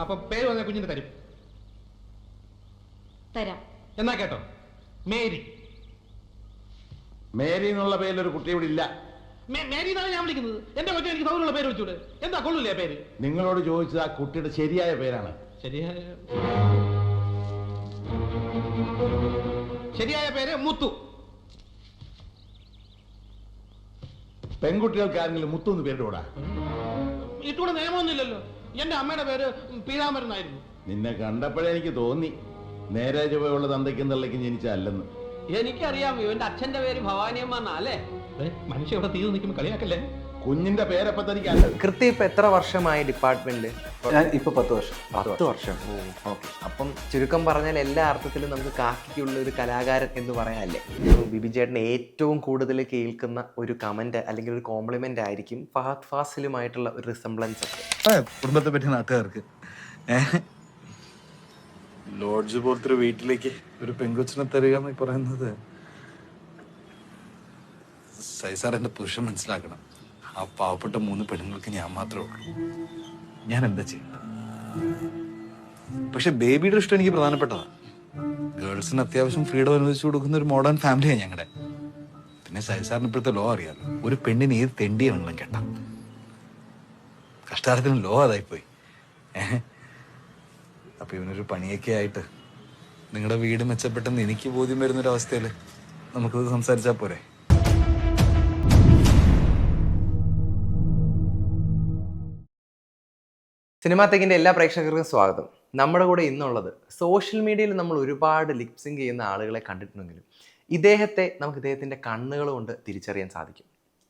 അപ്പൊ പേര് പറഞ്ഞ കുഞ്ഞിന് തരും. തരാം. എന്നാ കേട്ടോ, മേരി. മേരി എന്നുള്ള പേരിലൊരു കുട്ടി ഇവിടെ ഇല്ല. മേരി എന്നാണ് ഞാൻ വിളിക്കുന്നത്. എന്റെ കൊച്ചു എനിക്ക് സൗകര്യമുള്ള പേര് വെച്ചൂടെ? എന്താ കൊള്ളില്ലേ പേര്? നിങ്ങളോട് ചോദിച്ചത് ആ കുട്ടിയുടെ ശരിയായ പേരാണ്. ശരിയായ പേര് മുത്തു. പെൺകുട്ടികൾക്ക് ആരെങ്കിലും മുത്തു എന്ന് പേരിടൂടാ? ഇട്ടുകൂടെ നിയമമൊന്നുമില്ലല്ലോ. എന്റെ അമ്മയുടെ പേര് പീതാംബരൻ എന്നായിരുന്നു. നിന്നെ കണ്ടപ്പോഴേ എനിക്ക് തോന്നി നേരെ ചുവയുള്ള തന്തയ്ക്കും തള്ളയ്ക്കും ജനിച്ചല്ലെന്ന്. എനിക്കറിയാം, ഇവന്റെ അച്ഛന്റെ പേര് ഭവാനിയമ്മ എന്നാ അല്ലേ? മനുഷ്യ ഇവിടെ തീർന്നു നിൽക്കുമ്പോൾ കളിയാക്കല്ലേ. കുഞ്ഞിന്റെ പേരപ്പം തനിക്കല്ല. കൃത്യം ഇപ്പൊ എത്ര വർഷമായി ഡിപ്പാർട്ട്മെന്റില്? ഞാൻ ഇപ്പൊ 10 വർഷം. 10 വർഷം. ഓക്കെ. അപ്പം ചുരുക്കം പറഞ്ഞാൽ എല്ലാ അർത്ഥത്തിലും നമുക്ക് കാക്കിക്കുള്ള ഒരു കലാകാരൻ എന്ന് പറയാല്ലേ. ബിബി ചേട്ടന് ഏറ്റവും കൂടുതൽ കേൾക്കുന്ന ഒരു കമന്റ് അല്ലെങ്കിൽ ഒരു കോംപ്ലിമെന്റ് ആയിരിക്കും ഫഹദ് ഫാസിലുമായിട്ടുള്ള ഒരു റിസംബ്ലൻസ് ഒക്കെ. കുടുംബത്തെ പറ്റി നാട്ടുകാർക്ക് ലോഡ്ജ് പോലത്തെ ഒരു വീട്ടിലേക്ക് ഒരു പെങ്കൊച്ചിനെ തരിക എന്ന് പറയുന്നത്, സൈസാർ എന്റെ പുരുഷൻ മനസ്സിലാക്കണം. ആ പാവപ്പെട്ട 3 പെണ്ണുങ്ങൾക്ക് ഞാൻ മാത്രമേ ഉള്ളൂ. ഞാൻ എന്താ ചെയ്യുന്നത്? പക്ഷെ ബേബിയുടെ ഇഷ്ടം എനിക്ക് പ്രധാനപ്പെട്ടതാണ്. ഗേൾസിന് അത്യാവശ്യം ഫ്രീഡം അനുവദിച്ചു കൊടുക്കുന്ന ഒരു മോഡേൺ ഫാമിലിയാണ് ഞങ്ങളുടെ. പിന്നെ സൈസാറിന് ഇപ്പോഴത്തെ ലോ അറിയാലോ, ഒരു പെണ്ണിന് ഏത് തെണ്ടിയെ വേണമെങ്കിലും കേട്ടാ. കഷ്ടാരത്തിന് ലോ അതായിപ്പോയി. അപ്പൊ ഇവനൊരു പണിയൊക്കെ ആയിട്ട് നിങ്ങളുടെ വീട് മെച്ചപ്പെട്ടെന്ന് എനിക്ക് ബോധ്യം വരുന്നൊരവസ്ഥയിൽ നമുക്കത് സംസാരിച്ചാൽ പോരെ? സിനിമാത്തേക്കിൻ്റെ എല്ലാ പ്രേക്ഷകർക്കും സ്വാഗതം. നമ്മുടെ കൂടെ ഇന്നുള്ളത് സോഷ്യൽ മീഡിയയിൽ നമ്മൾ ഒരുപാട് ലിപ്സിങ് ചെയ്യുന്ന ആളുകളെ കണ്ടിട്ടുണ്ടെങ്കിലും ഇദ്ദേഹത്തെ നമുക്ക് ഇദ്ദേഹത്തിൻ്റെ കണ്ണുകൾ കൊണ്ട് തിരിച്ചറിയാൻ സാധിക്കും.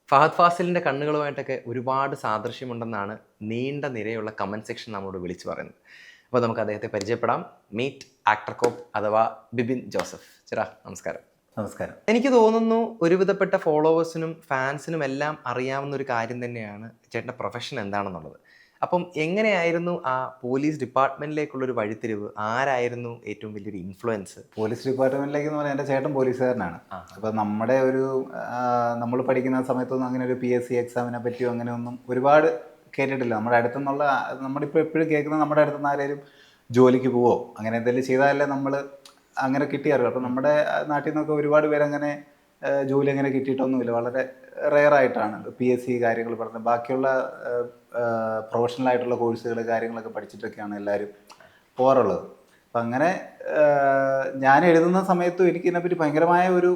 ഫഹദ് ഫാസിലിൻ്റെ കണ്ണുകളുമായിട്ടൊക്കെ ഒരുപാട് സാദൃശ്യമുണ്ടെന്നാണ് നീണ്ട നിരയുള്ള കമൻറ്റ് സെക്ഷൻ നമ്മളോട് വിളിച്ചു പറയുന്നത്. അപ്പോൾ നമുക്ക് അദ്ദേഹത്തെ പരിചയപ്പെടാം. മീറ്റ് ആക്ടർ കോപ്പ് അഥവാ ബിബിൻ ജോസഫ്. ചേട്ടാ നമസ്കാരം. നമസ്കാരം. എനിക്ക് തോന്നുന്നു ഒരുവിധപ്പെട്ട ഫോളോവേഴ്സിനും ഫാൻസിനും എല്ലാം അറിയാവുന്ന ഒരു കാര്യം തന്നെയാണ് ചേട്ടൻ്റെ പ്രൊഫഷൻ എന്താണെന്നുള്ളത്. അപ്പം എങ്ങനെയായിരുന്നു ആ പോലീസ് ഡിപ്പാർട്ട്മെന്റിലേക്കുള്ളൊരു വഴിത്തിരിവ്? ആരായിരുന്നു ഏറ്റവും വലിയൊരു ഇൻഫ്ലുവൻസ്? പോലീസ് ഡിപ്പാർട്ട്മെന്റിലേക്ക് എന്ന് പറഞ്ഞാൽ എൻ്റെ ചേട്ടൻ പോലീസുകാരനാണ്. അപ്പം നമ്മുടെ നമ്മൾ പഠിക്കുന്ന സമയത്തൊന്നും അങ്ങനെ ഒരു PSC എക്സാമിനെ പറ്റിയോ അങ്ങനെ ഒന്നും ഒരുപാട് കേട്ടിട്ടില്ല. നമ്മുടെ അടുത്തുനിന്നുള്ള നമ്മളിപ്പോൾ എപ്പോഴും കേൾക്കുന്നത് നമ്മുടെ അടുത്തുനിന്ന് ആരെങ്കിലും ജോലിക്ക് പോവോ അങ്ങനെ എന്തെങ്കിലും ചെയ്താലേ നമ്മൾ അങ്ങനെ കിട്ടിയാറുള്ളൂ. അപ്പം നമ്മുടെ നാട്ടിൽ നിന്നൊക്കെ ഒരുപാട് പേരങ്ങനെ ജോലി അങ്ങനെ കിട്ടിയിട്ടൊന്നുമില്ല. വളരെ റെയറായിട്ടാണ് PSC കാര്യങ്ങൾ പറഞ്ഞത്. ബാക്കിയുള്ള പ്രൊഫഷണൽ ആയിട്ടുള്ള കോഴ്സുകൾ കാര്യങ്ങളൊക്കെ പഠിച്ചിട്ടൊക്കെയാണ് എല്ലാവരും പോകാറുള്ളത്. അപ്പം അങ്ങനെ ഞാൻ എഴുതുന്ന സമയത്തും എനിക്ക് ഇതിനെപ്പറ്റി ഭയങ്കരമായ ഒരു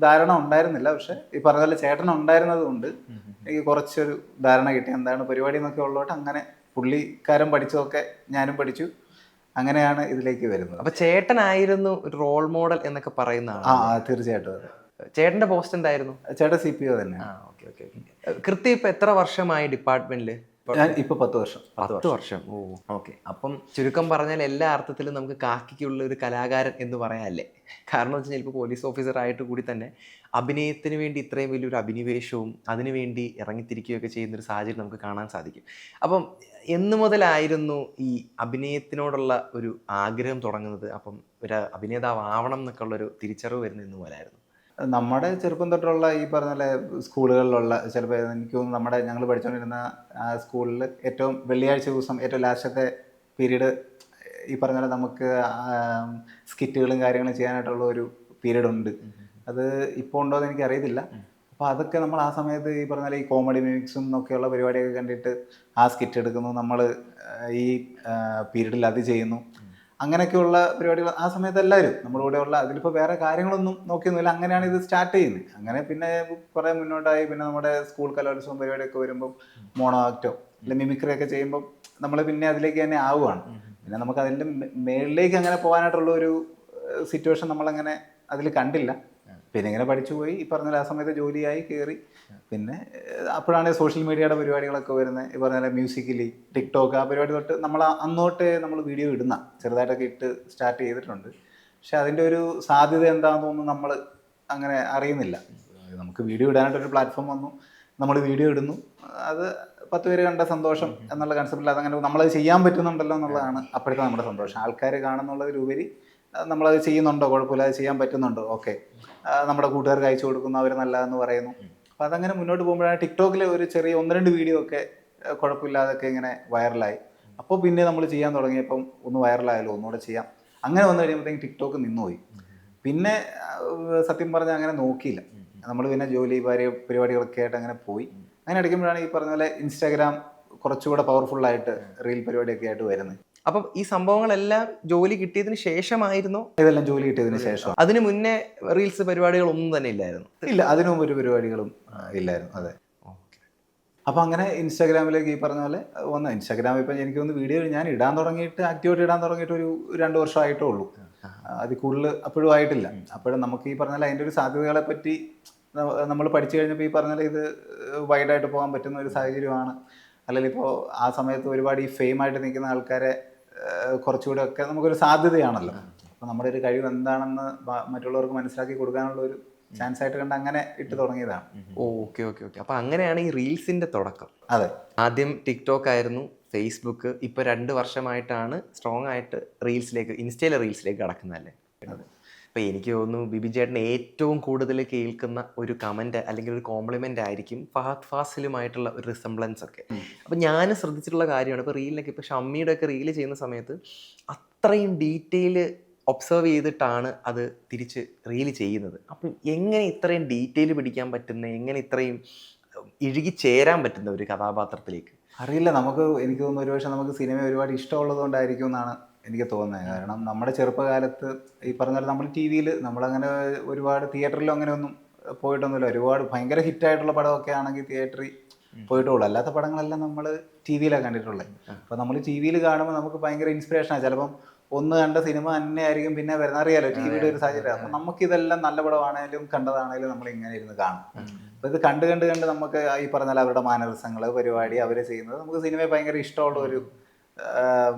ധാരണ ഉണ്ടായിരുന്നില്ല. പക്ഷെ ഈ പറഞ്ഞ പോലെ ചേട്ടൻ ഉണ്ടായിരുന്നത് കൊണ്ട് എനിക്ക് കുറച്ചൊരു ധാരണ കിട്ടി എന്താണ് പരിപാടി എന്നൊക്കെ ഉള്ളതുകൊണ്ട് അങ്ങനെ പുള്ളിക്കാരൻ പഠിച്ചതൊക്കെ ഞാനും പഠിച്ചു. അങ്ങനെയാണ് ഇതിലേക്ക് വരുന്നത്. അപ്പൊ ചേട്ടനായിരുന്നു ഒരു റോൾ മോഡൽ എന്നൊക്കെ പറയുന്ന? തീർച്ചയായിട്ടും അതെ. ചേട്ടന്റെ പോസ്റ്റ് എന്തായിരുന്നു? ചേട്ടൻ CPO തന്നെ. കൃത്യം ഇപ്പൊ എത്ര വർഷമായി ഡിപ്പാർട്ട്മെന്റില്? ഞാൻ ഇപ്പൊ 10 വർഷം. 10 വർഷം. ഓക്കെ. അപ്പം ചുരുക്കം പറഞ്ഞാൽ എല്ലാ അർത്ഥത്തിലും നമുക്ക് കാക്കിക്കുള്ള ഒരു കലാകാരൻ എന്ന് പറയാല്ലേ. കാരണം വെച്ച് കഴിഞ്ഞാൽ ഇപ്പോൾ പോലീസ് ഓഫീസർ ആയിട്ട് കൂടി തന്നെ അഭിനയത്തിന് വേണ്ടി ഇത്രയും വലിയൊരു അഭിനിവേശവും അതിനുവേണ്ടി ഇറങ്ങിത്തിരിക്കുകയൊക്കെ ചെയ്യുന്നൊരു സാഹചര്യം നമുക്ക് കാണാൻ സാധിക്കും. അപ്പം എന്ന് മുതലായിരുന്നു ഈ അഭിനയത്തിനോടുള്ള ഒരു ആഗ്രഹം തുടങ്ങുന്നത്? അപ്പം ഒരു അഭിനേതാവ് ആവണം എന്നൊക്കെ ഉള്ളൊരു തിരിച്ചറിവ് വരുന്നത് ഇന്ന് മുതലായിരുന്നു? നമ്മുടെ ചെറുപ്പം തൊട്ടുള്ള ഈ പറഞ്ഞ പോലെ സ്കൂളുകളിലുള്ള ചിലപ്പോൾ എനിക്ക് തോന്നുന്നു ഞങ്ങൾ പഠിച്ചുകൊണ്ടിരുന്ന ആ സ്കൂളിൽ ഏറ്റവും വെള്ളിയാഴ്ച ദിവസം ഏറ്റവും ലാസ്റ്റത്തെ പീരീഡ് ഈ പറഞ്ഞ പോലെ നമുക്ക് സ്കിറ്റുകളും കാര്യങ്ങളും ചെയ്യാനായിട്ടുള്ള ഒരു പീരീഡ് ഉണ്ട്. അത് ഇപ്പോൾ ഉണ്ടോ എന്ന് എനിക്കറിയത്തില്ല. അപ്പോൾ അതൊക്കെ നമ്മൾ ആ സമയത്ത് ഈ പറഞ്ഞ പോലെ ഈ കോമഡി മിമിക്സും ഒക്കെയുള്ള പരിപാടിയൊക്കെ കണ്ടിട്ട് ആ സ്കിറ്റ് എടുക്കുന്നു, നമ്മൾ ഈ പീരീഡിൽ അത് ചെയ്യുന്നു. അങ്ങനെയൊക്കെയുള്ള പരിപാടികൾ ആ സമയത്ത് എല്ലാവരും നമ്മുടെ കൂടെയുള്ള അതിലിപ്പോൾ വേറെ കാര്യങ്ങളൊന്നും നോക്കിയൊന്നുമില്ല. അങ്ങനെയാണ് ഇത് സ്റ്റാർട്ട് ചെയ്യുന്നത്. അങ്ങനെ പിന്നെ കുറേ മുന്നോട്ടായി. പിന്നെ നമ്മുടെ സ്കൂൾ കലോത്സവം പരിപാടിയൊക്കെ വരുമ്പം മോണോ ആക്റ്റോ അല്ലെ മിമിക്രി ഒക്കെ ചെയ്യുമ്പം നമ്മൾ പിന്നെ അതിലേക്ക് തന്നെ ആവുകയാണ്. പിന്നെ നമുക്ക് അതിൻ്റെ മേളിലേക്ക് അങ്ങനെ പോകാനായിട്ടുള്ള ഒരു സിറ്റുവേഷൻ നമ്മളങ്ങനെ അതിൽ കണ്ടില്ല. പിന്നെ ഇങ്ങനെ പഠിച്ചു പോയി. ഈ പറഞ്ഞ ആ സമയത്ത് ജോലിയായി കയറി. പിന്നെ അപ്പോഴാണ് സോഷ്യൽ മീഡിയയുടെ പരിപാടികളൊക്കെ വരുന്നത്. ഈ പറഞ്ഞ മ്യൂസിക്കലി ടിക്ടോക്ക് ആ പരിപാടി തൊട്ട് നമ്മൾ അന്നോട്ട് നമ്മൾ വീഡിയോ ഇടുന്ന ചെറുതായിട്ടൊക്കെ ഇട്ട് സ്റ്റാർട്ട് ചെയ്തിട്ടുണ്ട്. പക്ഷെ അതിൻ്റെ ഒരു സാധ്യത എന്താണെന്ന് തോന്നുന്നു നമ്മൾ അങ്ങനെ അറിയുന്നില്ല. നമുക്ക് വീഡിയോ ഇടാനായിട്ടൊരു പ്ലാറ്റ്ഫോം വന്നു, നമ്മൾ വീഡിയോ ഇടുന്നു, അത് 10 പേര് കണ്ട സന്തോഷം എന്നുള്ള കൺസെപ്റ്റിൽ അതങ്ങനെ നമ്മളത് ചെയ്യാൻ പറ്റുന്നുണ്ടല്ലോ എന്നുള്ളതാണ് അപ്പോഴത്തെ നമ്മുടെ സന്തോഷം. ആൾക്കാർ കാണുന്നുള്ളതിലുപരി നമ്മളത് ചെയ്യുന്നുണ്ടോ, കുഴപ്പമില്ല, അത് ചെയ്യാൻ പറ്റുന്നുണ്ടോ, ഓക്കെ, നമ്മുടെ കൂട്ടുകാർക്ക് അയച്ചു കൊടുക്കുന്നു, അവർ നല്ലതെന്ന് പറയുന്നു. അപ്പോൾ അതങ്ങനെ മുന്നോട്ട് പോകുമ്പോഴാണ് ടിക്ടോക്കിൽ ഒരു ചെറിയ 1-2 വീഡിയോ ഒക്കെ കുഴപ്പമില്ലാതൊക്കെ ഇങ്ങനെ വൈറലായി. അപ്പോൾ പിന്നെ നമ്മൾ ചെയ്യാൻ തുടങ്ങിയപ്പം ഒന്ന് വൈറലായാലും ഒന്നുകൂടെ ചെയ്യാം, അങ്ങനെ വന്നു കഴിയുമ്പോഴത്തേക്കും ടിക്ടോക്ക് നിന്നുപോയി. പിന്നെ സത്യം പറഞ്ഞാൽ അങ്ങനെ നോക്കിയില്ല നമ്മൾ. പിന്നെ ജോലി പരിപാടികളൊക്കെ ആയിട്ട് അങ്ങനെ പോയി. അങ്ങനെ അടിക്കുമ്പോഴാണ് ഈ പറഞ്ഞ പോലെ ഇൻസ്റ്റാഗ്രാം കുറച്ചുകൂടെ പവർഫുള്ളായിട്ട് റീൽ പരിപാടിയൊക്കെ ആയിട്ട് വരുന്നത്. അപ്പം ഈ സംഭവങ്ങളെല്ലാം ജോലി കിട്ടിയതിന് ശേഷമായിരുന്നു? ഇതെല്ലാം ജോലി കിട്ടിയതിന് ശേഷം. അതിന് മുന്നേ റീൽസ് പരിപാടികളൊന്നും തന്നെ ഇല്ലായിരുന്നു? ഇല്ല, അതിനു മുമ്പ് ഒരു പരിപാടികളും ഇല്ലായിരുന്നു. അതെ. അപ്പം അങ്ങനെ ഇൻസ്റ്റാഗ്രാമിലേക്ക് ഈ പറഞ്ഞ പോലെ വന്നു. ഇൻസ്റ്റാഗ്രാമിൽ ഇപ്പം എനിക്ക് ഒന്ന് വീഡിയോ ഞാൻ ഇടാൻ തുടങ്ങിയിട്ട്, ആക്റ്റീവായിട്ട് ഇടാൻ തുടങ്ങിയിട്ട് ഒരു 2 വർഷമായിട്ടേ ഉള്ളൂ. അതിൽ കൂടുതൽ അപ്പോഴും ആയിട്ടില്ല. അപ്പോഴും നമുക്ക് ഈ പറഞ്ഞാൽ അതിൻ്റെ ഒരു സാധ്യതകളെ പറ്റി നമ്മൾ പഠിച്ചു കഴിഞ്ഞപ്പോൾ ഈ പറഞ്ഞാൽ ഇത് വൈഡായിട്ട് പോകാൻ പറ്റുന്ന ഒരു സാഹചര്യമാണ്. അല്ലെങ്കിൽ ഇപ്പോൾ ആ സമയത്ത് ഒരുപാട് ഈ ഫെയിമായിട്ട് നിൽക്കുന്ന ആൾക്കാരെ കുറച്ചുകൂടെ ഒക്കെ നമുക്കൊരു സാധ്യതയാണല്ലോ. അപ്പോൾ നമ്മുടെ ഒരു കഴിവ് എന്താണെന്ന് മറ്റുള്ളവർക്ക് മനസ്സിലാക്കി കൊടുക്കാനുള്ള ഒരു ചാൻസ് ആയിട്ട് കണ്ട് അങ്ങനെ ഇട്ട് തുടങ്ങിയതാണ്. Okay okay okay. അപ്പോൾ അങ്ങനെയാണ് ഈ റീൽസിൻ്റെ തുടക്കം. അതെ. ആദ്യം ടിക്ടോക്ക് ആയിരുന്നു, ഫേസ്ബുക്ക്, ഇപ്പോൾ 2 വർഷമായിട്ടാണ് സ്ട്രോങ് ആയിട്ട് ഇൻസ്റ്റയിലെ റീൽസിലേക്ക് കടക്കുന്നതല്ലേ? അതെ. അപ്പോൾ എനിക്ക് തോന്നുന്നു ബിബിൻ ചേട്ടന് ഏറ്റവും കൂടുതൽ കേൾക്കുന്ന ഒരു കമൻറ്റ് അല്ലെങ്കിൽ ഒരു കോംപ്ലിമെൻ്റ് ആയിരിക്കും ഫഹദ് ഫാസിലുമായിട്ടുള്ള ഒരു റിസംബ്ലൻസ് ഒക്കെ. അപ്പോൾ ഞാൻ ശ്രദ്ധിച്ചിട്ടുള്ള കാര്യമാണ്, ഇപ്പോൾ റീലിനൊക്കെ ഇപ്പോൾ ഷമ്മിയുടെ ഒക്കെ റീല് ചെയ്യുന്ന സമയത്ത് അത്രയും ഡീറ്റെയിൽ ഒബ്സർവ് ചെയ്തിട്ടാണ് അത് തിരിച്ച് റീല് ചെയ്യുന്നത്. അപ്പം എങ്ങനെ ഇത്രയും ഡീറ്റെയിൽ പിടിക്കാൻ പറ്റുന്ന, എങ്ങനെ ഇത്രയും ഇഴുകി ചേരാൻ പറ്റുന്ന ഒരു കഥാപാത്രത്തിലേക്ക്? അറിയില്ല, എനിക്ക് തോന്നുന്നു ഒരു പക്ഷേ നമുക്ക് സിനിമ ഒരുപാട് ഇഷ്ടമുള്ളത് കൊണ്ടായിരിക്കും എന്നാണ് എനിക്ക് തോന്നുന്നത്. കാരണം നമ്മുടെ ചെറുപ്പകാലത്ത് ഈ പറഞ്ഞ പോലെ നമ്മൾ ടി വിയിൽ നമ്മളങ്ങനെ ഒരുപാട് തിയേറ്ററിലും അങ്ങനെയൊന്നും പോയിട്ടൊന്നുമില്ല. ഒരുപാട് ഭയങ്കര ഹിറ്റായിട്ടുള്ള പടമൊക്കെ ആണെങ്കിൽ തിയേറ്ററിൽ പോയിട്ടുള്ളൂ. അല്ലാത്ത പടങ്ങളെല്ലാം നമ്മൾ ടി വിയിലാണ് കണ്ടിട്ടുള്ളത്. അപ്പോൾ നമ്മൾ ടി വിയിൽ കാണുമ്പോൾ നമുക്ക് ഭയങ്കര ഇൻസ്പിറേഷനാണ്. ചിലപ്പം ഒന്ന് കണ്ട സിനിമ തന്നെ ആയിരിക്കും പിന്നെ വരുന്ന, അറിയാലോ ടി വിയുടെ ഒരു സാഹചര്യം. അപ്പം നമുക്കിതെല്ലാം നല്ല പടമാണേലും കണ്ടതാണേലും നമ്മൾ ഇങ്ങനെ ഇരുന്ന് കാണും. അപ്പോൾ ഇത് കണ്ട് കണ്ട് കണ്ട് നമുക്ക് ഈ പറഞ്ഞാൽ അവരുടെ മാനറിസങ്ങൾ, പരിപാടി, അവർ ചെയ്യുന്നത് നമുക്ക് സിനിമയെ ഭയങ്കര ഇഷ്ടമുള്ള ഒരു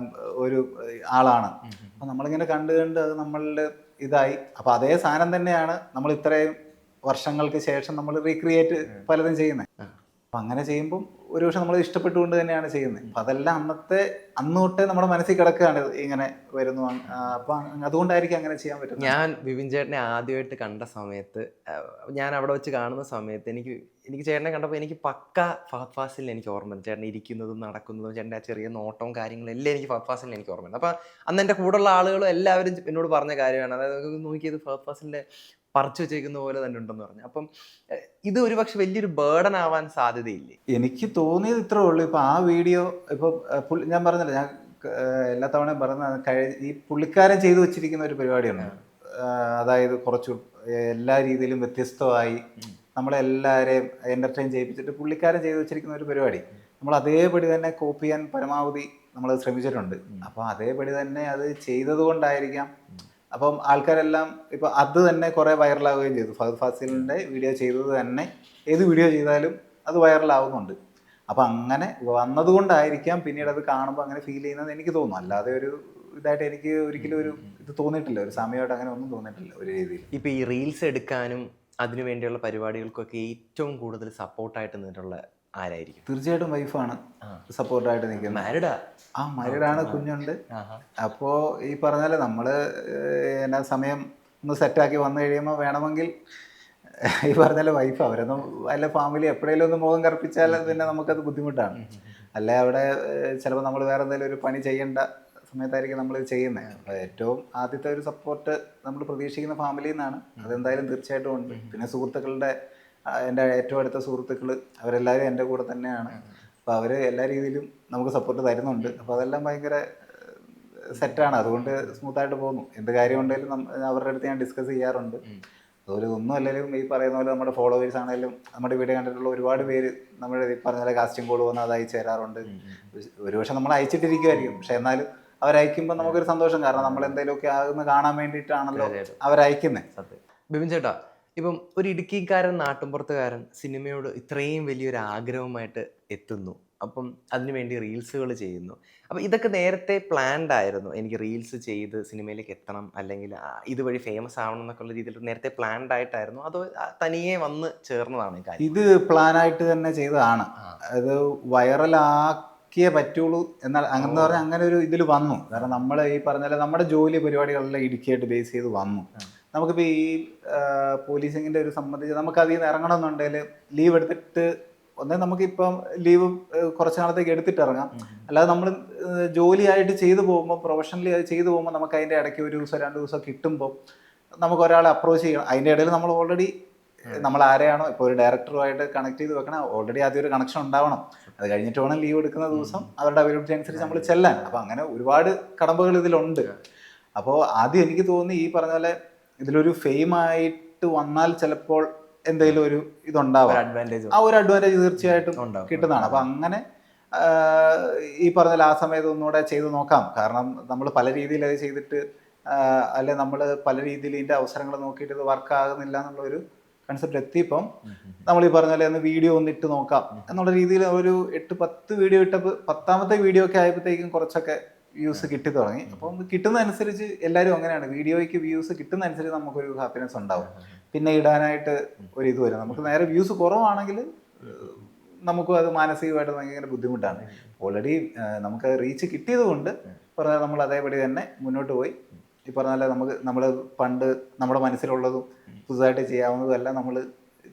ആളാണ്. അപ്പം നമ്മളിങ്ങനെ കണ്ട് കണ്ട് അത് നമ്മളിൽ ഇതായി. അപ്പോൾ അതേ സാധനം തന്നെയാണ് നമ്മൾ ഇത്രയും വർഷങ്ങൾക്ക് ശേഷം നമ്മൾ റീക്രിയേറ്റ് പലതും ചെയ്യുന്നത്. അപ്പം അങ്ങനെ ചെയ്യുമ്പം ഒരു പക്ഷെ നമ്മൾ ഇഷ്ടപ്പെട്ടുകൊണ്ട് തന്നെയാണ് ചെയ്യുന്നത്. അപ്പം അതെല്ലാം അന്ന് തൊട്ടേ നമ്മുടെ മനസ്സിൽ കിടക്കുകയാണ് ഇങ്ങനെ വരുന്നു. അപ്പം അതുകൊണ്ടായിരിക്കും അങ്ങനെ ചെയ്യാൻ പറ്റും. ഞാൻ ബിബിൻ ചേട്ടനെ ആദ്യമായിട്ട് കണ്ട സമയത്ത്, ഞാൻ അവിടെ വെച്ച് കാണുന്ന സമയത്ത് എനിക്ക് ചേട്ടനെ കണ്ടപ്പോൾ എനിക്ക് പക്ക ഫഹദ് ഫാസിലിനെ എനിക്ക് ഓർമ്മയുണ്ട്. ചേട്ടൻ ഇരിക്കുന്നതും നടക്കുന്നതും ചേട്ടൻ്റെ ആ ചെറിയ നോട്ടവും കാര്യങ്ങളും എല്ലാം എനിക്ക് ഫഹദ് ഫാസിലിനെ എനിക്ക് ഓർമ്മയുണ്ട്. അപ്പോൾ അന്ന് എൻ്റെ കൂടെയുള്ള ആളുകളും എല്ലാവരും എന്നോട് പറഞ്ഞ കാര്യമാണ്, അതായത് നോക്കിയത് ഫഹദ് ഫാസിലിൻ്റെ പറിച്ചു വെച്ചേക്കുന്ന പോലെ തന്നെ ഉണ്ടെന്ന് പറഞ്ഞു. അപ്പം ഇത് ഒരുപക്ഷെ വലിയൊരു ബേർഡൻ ആവാൻ സാധ്യതയില്ലേ? എനിക്ക് തോന്നിയത് ഇത്രേ ഉള്ളൂ. ഇപ്പം ആ വീഡിയോ ഇപ്പം ഞാൻ പറഞ്ഞില്ല, ഞാൻ എല്ലാ തവണയും പറഞ്ഞ ഈ പുള്ളിക്കാരൻ ചെയ്തു വെച്ചിരിക്കുന്ന ഒരു പരിപാടിയാണ്. അതായത് കുറച്ച് എല്ലാ രീതിയിലും വ്യത്യസ്തമായി നമ്മളെല്ലാവരെയും എൻ്റർടൈൻ ചെയ്യിപ്പിച്ചിട്ട് പുള്ളിക്കാരൻ ചെയ്തു വെച്ചിരിക്കുന്ന ഒരു പരിപാടി നമ്മൾ അതേപടി തന്നെ കോപ്പി ചെയ്യാൻ പരമാവധി നമ്മൾ ശ്രമിച്ചിട്ടുണ്ട്. അപ്പോൾ അതേപടി തന്നെ അത് ചെയ്തത് കൊണ്ടായിരിക്കാം അപ്പം ആൾക്കാരെല്ലാം ഇപ്പം അത് തന്നെ കുറേ വൈറലാവുകയും ചെയ്തു. ഫഹദ് ഫാസിലിൻ്റെ വീഡിയോ ചെയ്തത് തന്നെ ഏത് വീഡിയോ ചെയ്താലും അത് വൈറലാവുന്നുണ്ട്. അപ്പം അങ്ങനെ വന്നതുകൊണ്ടായിരിക്കാം പിന്നീട് അത് കാണുമ്പോൾ അങ്ങനെ ഫീൽ ചെയ്യുന്നത് എനിക്ക് തോന്നുന്നു. അല്ലാതെ ഒരു ഇതായിട്ട് എനിക്ക് ഒരിക്കലും ഒരു ഇത് തോന്നിയിട്ടില്ല, ഒരു സമയമായിട്ട് അങ്ങനെ ഒന്നും തോന്നിയിട്ടില്ല ഒരു രീതിയിൽ. ഇപ്പം ഈ റീൽസ് എടുക്കാനും അതിനു വേണ്ടിയുള്ള പരിപാടികൾക്കൊക്കെ ഏറ്റവും കൂടുതൽ സപ്പോർട്ടായിട്ട് നിന്നിട്ടുള്ള ആരായിരിക്കും? തീർച്ചയായിട്ടും വൈഫാണ് സപ്പോർട്ടായിട്ട് നിൽക്കുന്നത്. മാരീഡാണ്, കുഞ്ഞുണ്ട്. അപ്പോൾ ഈ പറഞ്ഞാൽ നമ്മൾ എന്നാ സമയം ഒന്ന് സെറ്റാക്കി വന്നു കഴിയുമ്പോൾ വേണമെങ്കിൽ ഈ പറഞ്ഞാൽ വൈഫ് അവരൊന്നും അല്ല ഫാമിലി എപ്പോഴേലും ഒന്ന് മുഖം കറുപ്പിച്ചാൽ പിന്നെ നമുക്കത് ബുദ്ധിമുട്ടാണ്. അല്ലെ അവിടെ ചിലപ്പോൾ നമ്മൾ വേറെ എന്തെങ്കിലും ഒരു പണി ചെയ്യേണ്ട സമയത്തായിരിക്കും നമ്മൾ ചെയ്യുന്നത്. അപ്പോൾ ഏറ്റവും ആദ്യത്തെ ഒരു സപ്പോർട്ട് നമ്മൾ പ്രതീക്ഷിക്കുന്ന ഫാമിലിയിൽ നിന്നാണ്. അതെന്തായാലും തീർച്ചയായിട്ടും ഉണ്ട്. പിന്നെ സുഹൃത്തുക്കളുടെ, എൻ്റെ ഏറ്റവും അടുത്ത സുഹൃത്തുക്കൾ അവരെല്ലാവരും എൻ്റെ കൂടെ തന്നെയാണ്. അപ്പോൾ അവർ എല്ലാ രീതിയിലും നമുക്ക് സപ്പോർട്ട് തരുന്നുണ്ട്. അപ്പോൾ അതെല്ലാം ഭയങ്കര സെറ്റാണ്. അതുകൊണ്ട് സ്മൂത്തായിട്ട് പോകുന്നു. എന്ത് കാര്യം ഉണ്ടെങ്കിലും അവരുടെ അടുത്ത് ഞാൻ ഡിസ്കസ് ചെയ്യാറുണ്ട്. അതുപോലെ ഒന്നും അല്ലെങ്കിലും ഈ പറയുന്ന പോലെ നമ്മുടെ ഫോളോവേഴ്സ് ആണെങ്കിലും നമ്മുടെ വീഡിയോ കണ്ടിട്ടുള്ള ഒരുപാട് പേര് നമ്മുടെ ഈ പറഞ്ഞ പോലെ കാസ്റ്റിംഗ് കോൾ വന്ന് അത് അയച്ചു തരാറുണ്ട്. ഒരുപക്ഷെ നമ്മൾ അയച്ചിട്ടിരിക്കുമായിരിക്കും, പക്ഷെ എന്നാലും അവരയക്കുമ്പോൾ നമുക്കൊരു സന്തോഷം. കാരണം നമ്മൾ എന്തെങ്കിലുമൊക്കെ ആകുന്ന കാണാൻ വേണ്ടിയിട്ടാണല്ലോ അവരയക്കുന്നത്. ബിബിൻ ചേട്ടാ, ഇപ്പം ഒരു ഇടുക്കിക്കാരൻ, നാട്ടുമ്പുറത്തുകാരൻ സിനിമയോട് ഇത്രയും വലിയൊരു ആഗ്രഹമായിട്ട് എത്തുന്നു, അപ്പം അതിനുവേണ്ടി റീൽസുകൾ ചെയ്യുന്നു. അപ്പം ഇതൊക്കെ നേരത്തെ പ്ലാൻഡ് ആയിരുന്നു, എനിക്ക് റീൽസ് ചെയ്ത് സിനിമയിലേക്ക് എത്തണം അല്ലെങ്കിൽ ഇതുവഴി ഫേമസ് ആവണം എന്നൊക്കെയുള്ള രീതിയിൽ നേരത്തെ പ്ലാൻഡ് ആയിട്ടായിരുന്നു, അതോ തനിയെ വന്ന് ചേർന്നതാണ് കാര്യം? ഇത് പ്ലാനായിട്ട് തന്നെ ചെയ്തതാണ്. അത് വൈറലാക്കിയേ പറ്റുള്ളൂ എന്നാൽ അങ്ങനെ പറഞ്ഞാൽ അങ്ങനെ ഒരു ഇതിൽ വന്നു. കാരണം നമ്മൾ ഈ പറഞ്ഞാൽ നമ്മുടെ ജോലി പരിപാടികളെല്ലാം ഇടുക്കിയായിട്ട് ബേസ് ചെയ്ത് വന്നു. നമുക്കിപ്പോൾ ഈ പോലീസിങ്ങിൻ്റെ ഒരു സംബന്ധിച്ച് നമുക്ക് അതിൽ നിന്ന് ഇറങ്ങണമെന്നുണ്ടെങ്കിൽ ലീവ് എടുത്തിട്ട് ഒന്നേ നമുക്കിപ്പം ലീവ് കുറച്ച് നാളത്തേക്ക് എടുത്തിട്ട് ഇറങ്ങാം. അല്ലാതെ നമ്മൾ ജോലിയായിട്ട് ചെയ്തു പോകുമ്പോൾ, പ്രൊഫഷണലി അത് ചെയ്തു പോകുമ്പോൾ നമുക്ക് അതിൻ്റെ ഇടയ്ക്ക് ഒരു ദിവസം 2 ദിവസം കിട്ടുമ്പോൾ നമുക്ക് ഒരാളെ അപ്രോച്ച് ചെയ്യണം. അതിൻ്റെ ഇടയിൽ നമ്മൾ ഓൾറെഡി നമ്മൾ ആരെയാണോ ഇപ്പോൾ ഒരു ഡയറക്ടറുമായിട്ട് കണക്ട് ചെയ്ത് വെക്കണം, ഓൾറെഡി ആദ്യം ഒരു കണക്ഷൻ ഉണ്ടാവണം. അത് കഴിഞ്ഞിട്ട് വേണം ലീവ് എടുക്കുന്ന ദിവസം അവരുടെ അവൈലബിലിറ്റി അനുസരിച്ച് നമ്മൾ ചെല്ലാൻ. അപ്പോൾ അങ്ങനെ ഒരുപാട് കടമ്പകൾ ഇതിലുണ്ട്. അപ്പോൾ ആദ്യം എനിക്ക് തോന്നി ഈ പറഞ്ഞ പോലെ ഇതിലൊരു ഫെയിമായിട്ട് വന്നാൽ ചിലപ്പോൾ എന്തെങ്കിലും ഒരു ഇതുണ്ടാവാം, ആ ഒരു അഡ്വാൻറ്റേജ് തീർച്ചയായിട്ടും കിട്ടുന്നതാണ്. അപ്പം അങ്ങനെ ഈ പറഞ്ഞ ആ സമയത്ത് ഒന്നുകൂടെ ചെയ്ത് നോക്കാം. കാരണം നമ്മൾ പല രീതിയിൽ അത് ചെയ്തിട്ട് അല്ലെ നമ്മൾ പല രീതിയിൽ ഇതിൻ്റെ അവസരങ്ങൾ നോക്കിയിട്ട് ഇത് വർക്ക് ആകുന്നില്ല എന്നുള്ളൊരു കൺസെപ്റ്റ് എത്തിയപ്പം നമ്മൾ ഈ പറഞ്ഞ പോലെ ഒന്ന് വീഡിയോ ഒന്നിട്ട് നോക്കാം എന്നുള്ള രീതിയിൽ ഒരു 8-10 വീഡിയോ ഇട്ടപ്പോൾ 10ാമത്തെ വീഡിയോ ഒക്കെ ആയപ്പോഴത്തേക്കും കുറച്ചൊക്കെ വ്യൂസ് കിട്ടി തുടങ്ങി. അപ്പം കിട്ടുന്നതനുസരിച്ച് എല്ലാവരും അങ്ങനെയാണ്, വീഡിയോയ്ക്ക് വ്യൂസ് കിട്ടുന്നതനുസരിച്ച് നമുക്കൊരു ഹാപ്പിനെസ് ഉണ്ടാവും. പിന്നെ ഇടാനായിട്ട് ഒരു ഇത് വരും. നമുക്ക് നേരെ വ്യൂസ് കുറവാണെങ്കിൽ നമുക്കും അത് മാനസികമായിട്ട് ഭയങ്കര ബുദ്ധിമുട്ടാണ്. ഓൾറെഡി നമുക്ക് റീച്ച് കിട്ടിയത് കൊണ്ട് പറഞ്ഞാൽ നമ്മൾ അതേപടി തന്നെ മുന്നോട്ട് പോയി. ഈ പറഞ്ഞാൽ നമ്മൾ പണ്ട് നമ്മുടെ മനസ്സിലുള്ളതും പുതുതായിട്ട് ചെയ്യാവുന്നതും എല്ലാം നമ്മൾ